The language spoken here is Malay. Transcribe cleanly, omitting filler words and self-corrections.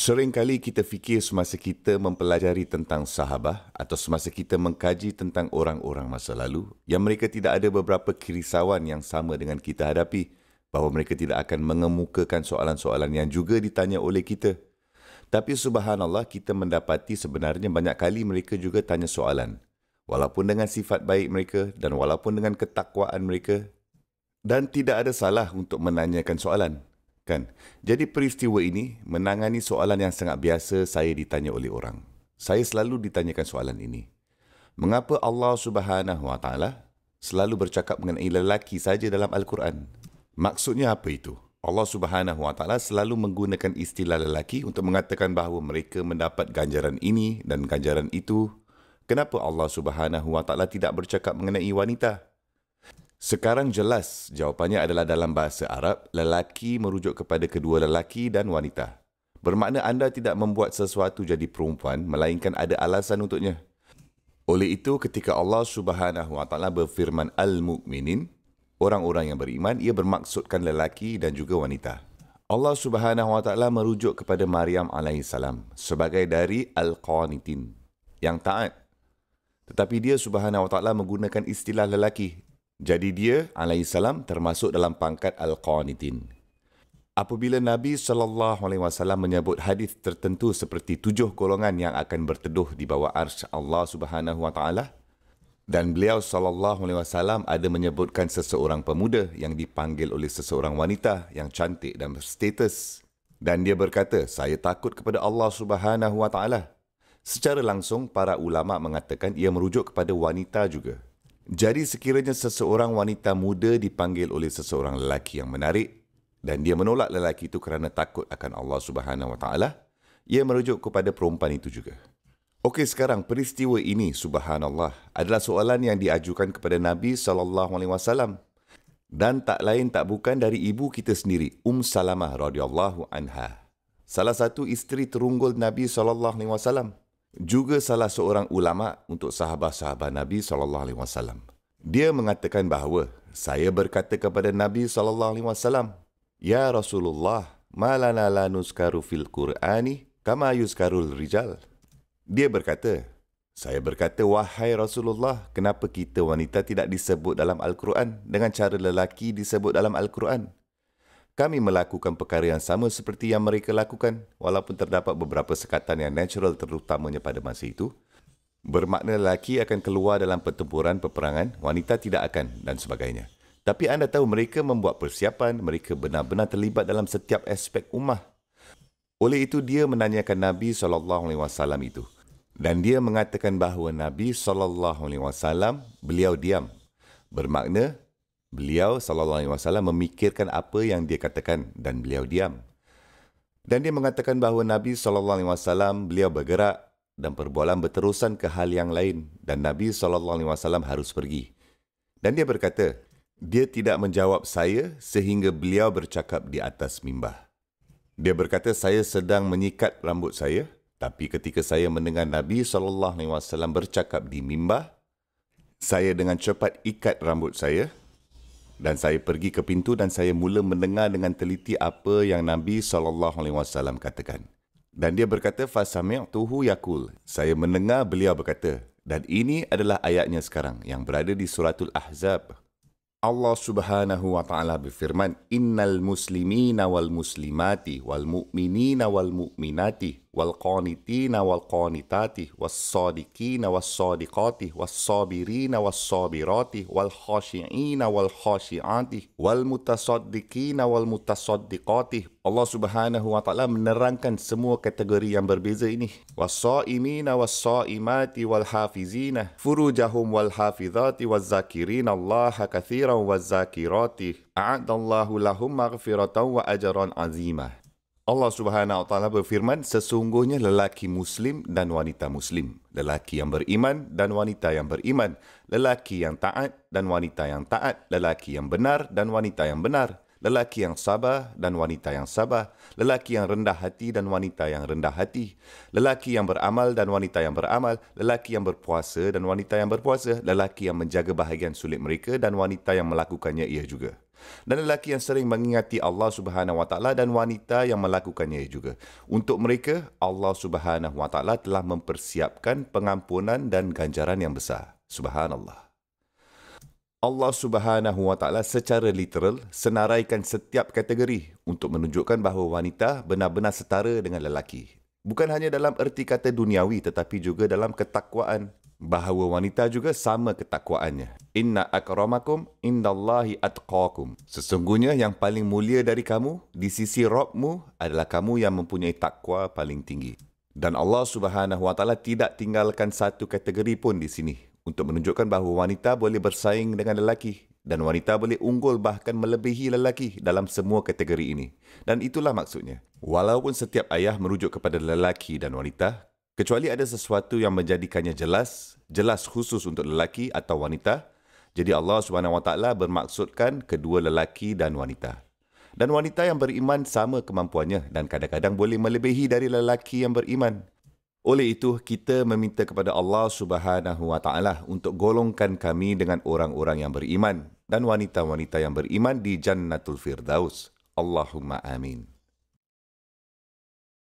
Seringkali kita fikir semasa kita mempelajari tentang sahabah atau semasa kita mengkaji tentang orang-orang masa lalu yang mereka tidak ada beberapa kerisauan yang sama dengan kita hadapi, bahawa mereka tidak akan mengemukakan soalan-soalan yang juga ditanya oleh kita. Tapi subhanallah, kita mendapati sebenarnya banyak kali mereka juga tanya soalan. Walaupun dengan sifat baik mereka dan walaupun dengan ketakwaan mereka, dan tidak ada salah untuk menanyakan soalan. Kan? Jadi peristiwa ini menangani soalan yang sangat biasa saya ditanya oleh orang. Saya selalu ditanyakan soalan ini. Mengapa Allah Subhanahu Wa Taala selalu bercakap mengenai lelaki saja dalam Al-Quran? Maksudnya apa itu? Allah Subhanahu Wa Taala selalu menggunakan istilah lelaki untuk mengatakan bahawa mereka mendapat ganjaran ini dan ganjaran itu. Kenapa Allah Subhanahu Wa Taala tidak bercakap mengenai wanita? Sekarang jelas jawapannya adalah dalam bahasa Arab, lelaki merujuk kepada kedua lelaki dan wanita. Bermakna anda tidak membuat sesuatu jadi perempuan, melainkan ada alasan untuknya. Oleh itu, ketika Allah Subhanahu Wa Taala berfirman Al-Mu'minin, orang-orang yang beriman, ia bermaksudkan lelaki dan juga wanita. Allah Subhanahu Wa Taala merujuk kepada Maryam alaihissalam sebagai dari Al-Qanitin, yang taat. Tetapi dia Subhanahu Wa Taala menggunakan istilah lelaki. Jadi dia alaihissalam termasuk dalam pangkat Al-Qanitin. Apabila Nabi SAW menyebut hadis tertentu seperti 7 golongan yang akan berteduh di bawah arsy Allah Subhanahu Wa Taala, dan beliau SAW ada menyebutkan seseorang pemuda yang dipanggil oleh seseorang wanita yang cantik dan berstatus. Dan dia berkata, saya takut kepada Allah Subhanahu Wa Taala. Secara langsung, para ulama mengatakan ia merujuk kepada wanita juga. Jadi sekiranya seseorang wanita muda dipanggil oleh seseorang lelaki yang menarik dan dia menolak lelaki itu kerana takut akan Allah Subhanahu Wa Taala, ia merujuk kepada perempuan itu juga. Okey, sekarang peristiwa ini subhanallah adalah soalan yang diajukan kepada Nabi SAW dan tak lain tak bukan dari ibu kita sendiri, Salamah radhiyallahu anha. Salah satu isteri terunggul Nabi SAW. Juga salah seorang ulama untuk sahabat-sahabat Nabi SAW. Dia mengatakan bahawa saya berkata kepada Nabi SAW, Ya Rasulullah, ma lana la nuskaru fil Qur'ani kama yuskarul rijal. Dia berkata, saya berkata, wahai Rasulullah, kenapa kita wanita tidak disebut dalam Al-Quran dengan cara lelaki disebut dalam Al-Quran? Kami melakukan perkara yang sama seperti yang mereka lakukan, walaupun terdapat beberapa sekatan yang natural terutamanya pada masa itu. Bermakna lelaki akan keluar dalam pertempuran peperangan, wanita tidak akan dan sebagainya. Tapi anda tahu mereka membuat persiapan, mereka benar-benar terlibat dalam setiap aspek ummah. Oleh itu dia menanyakan Nabi SAW itu. Dan dia mengatakan bahawa Nabi SAW, beliau diam. Bermakna, beliau SAW memikirkan apa yang dia katakan dan beliau diam. Dan dia mengatakan bahawa Nabi SAW, beliau bergerak dan perbualan berterusan ke hal yang lain dan Nabi SAW harus pergi. Dan dia berkata, dia tidak menjawab saya sehingga beliau bercakap di atas mimbar. Dia berkata, saya sedang menyikat rambut saya, tapi ketika saya mendengar Nabi SAW bercakap di mimbar, saya dengan cepat ikat rambut saya, dan saya pergi ke pintu dan saya mula mendengar dengan teliti apa yang Nabi SAW katakan. Dan dia berkata, fasami'tuhu yaqul. Saya mendengar beliau berkata, dan ini adalah ayatnya sekarang yang berada di suratul Ahzab. Allah Subhanahu Wa Taala berfirman, Innal muslimina wal muslimati wal mu'minina wal mu'minati wal qanitina wal qanitati was sadiqina was sadiqati was sabirina was sabirati wal khashi'ina wal khashi'ati wal mutasaddiqina wal mutasaddiqati. Allah Subhanahu Wa Taala menerangkan semua kategori yang berbeza ini. Was saimina was saimati wal hafizina furujahum wal hafizati waz zakirina Allah katsiran waz zakirati a'adallahu lahum maghfiratan wa ajran azimah. Allah Subhanahu Wa Taala berfirman, sesungguhnya lelaki muslim dan wanita muslim, lelaki yang beriman dan wanita yang beriman, lelaki yang taat dan wanita yang taat, lelaki yang benar dan wanita yang benar, lelaki yang sabar dan wanita yang sabar, lelaki yang rendah hati dan wanita yang rendah hati, lelaki yang beramal dan wanita yang beramal, lelaki yang berpuasa dan wanita yang berpuasa, lelaki yang menjaga bahagian sulit mereka dan wanita yang melakukannya ia juga. Dan lelaki yang sering mengingati Allah Subhanahu Wa Taala dan wanita yang melakukannya juga. Untuk mereka, Allah Subhanahu Wa Taala telah mempersiapkan pengampunan dan ganjaran yang besar. Subhanallah. Allah Subhanahu Wa Taala secara literal senaraikan setiap kategori untuk menunjukkan bahawa wanita benar-benar setara dengan lelaki. Bukan hanya dalam erti kata duniawi tetapi juga dalam ketakwaan. Bahawa wanita juga sama ketakwaannya. Inna akramakum indallahi atqakum. Sesungguhnya yang paling mulia dari kamu di sisi Rabbmu adalah kamu yang mempunyai takwa paling tinggi. Dan Allah Subhanahu Wa Taala tidak tinggalkan satu kategori pun di sini untuk menunjukkan bahawa wanita boleh bersaing dengan lelaki dan wanita boleh unggul bahkan melebihi lelaki dalam semua kategori ini. Dan itulah maksudnya. Walaupun setiap ayah merujuk kepada lelaki dan wanita, kecuali ada sesuatu yang menjadikannya jelas khusus untuk lelaki atau wanita, jadi Allah SWT bermaksudkan kedua lelaki dan wanita. Dan wanita yang beriman sama kemampuannya dan kadang-kadang boleh melebihi dari lelaki yang beriman. Oleh itu, kita meminta kepada Allah SWT untuk golongkan kami dengan orang-orang yang beriman dan wanita-wanita yang beriman di Jannatul Firdaus. Allahumma amin.